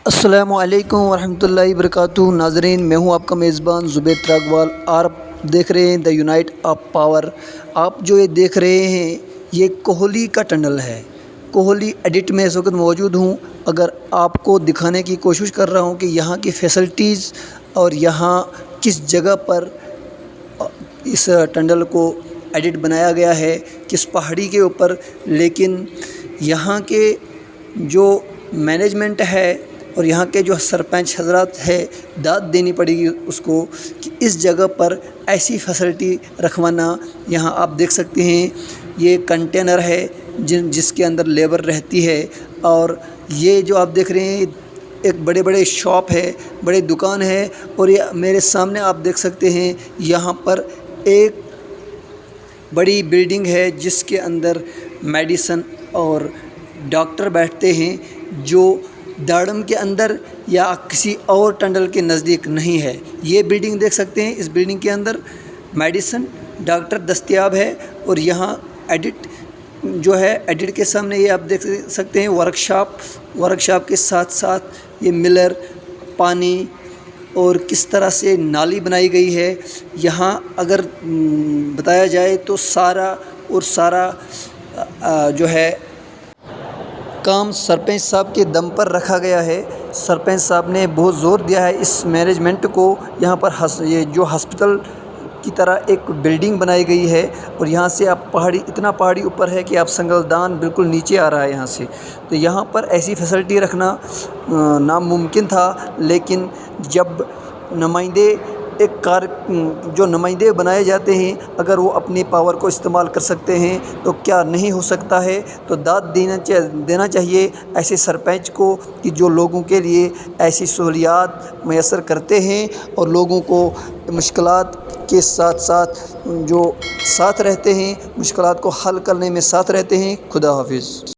السلام علیکم ورحمۃ اللہ وبرکاتہ۔ ناظرین، میں ہوں آپ کا میزبان زبیر تراغوال اور آپ دیکھ رہے ہیں دا یونائٹ آف پاور۔ آپ جو یہ دیکھ رہے ہیں یہ کوہلی کا ٹنل ہے۔ کوہلی ایڈٹ میں اس وقت موجود ہوں۔ اگر آپ کو دکھانے کی کوشش کر رہا ہوں کہ یہاں کی فیسلٹیز اور یہاں کس جگہ پر اس ٹنل کو ایڈٹ بنایا گیا ہے، کس پہاڑی کے اوپر، لیکن یہاں کے جو مینجمنٹ ہے اور یہاں کے جو سرپنچ حضرات ہے، داد دینی پڑے گی اس کو کہ اس جگہ پر ایسی فیسلٹی رکھوانا۔ یہاں آپ دیکھ سکتے ہیں یہ کنٹینر ہے جس کے اندر لیبر رہتی ہے، اور یہ جو آپ دیکھ رہے ہیں ایک بڑے بڑے شاپ ہے، بڑے دکان ہے، اور یہ میرے سامنے آپ دیکھ سکتے ہیں یہاں پر ایک بڑی بلڈنگ ہے جس کے اندر میڈیسن اور ڈاکٹر بیٹھتے ہیں، جو داڑم کے اندر یا کسی اور ٹنل کے نزدیک نہیں ہے۔ یہ بلڈنگ دیکھ سکتے ہیں، اس بلڈنگ کے اندر میڈیسن ڈاکٹر دستیاب ہے، اور یہاں ایڈٹ جو ہے، ایڈٹ کے سامنے یہ آپ دیکھ سکتے ہیں ورک شاپ کے ساتھ ساتھ یہ ملر، پانی اور کس طرح سے نالی بنائی گئی ہے۔ یہاں اگر بتایا جائے تو سارا جو ہے کام سرپنچ صاحب کے دم پر رکھا گیا ہے۔ سرپنچ صاحب نے بہت زور دیا ہے اس مینجمنٹ کو۔ یہاں پر یہ جو ہسپتال کی طرح ایک بلڈنگ بنائی گئی ہے، اور یہاں سے آپ پہاڑی اوپر ہے کہ آپ سنگل دان بالکل نیچے آ رہا ہے یہاں سے، تو یہاں پر ایسی فیسلٹی رکھنا ناممکن تھا۔ لیکن جب جو نمائندے بنائے جاتے ہیں، اگر وہ اپنی پاور کو استعمال کر سکتے ہیں تو کیا نہیں ہو سکتا ہے۔ تو داد دینا چاہیے ایسے سرپنچ کو کہ جو لوگوں کے لیے ایسی سہولیات میسر کرتے ہیں اور لوگوں کو مشکلات کے ساتھ ساتھ رہتے ہیں، مشکلات کو حل کرنے میں ساتھ رہتے ہیں۔ خدا حافظ۔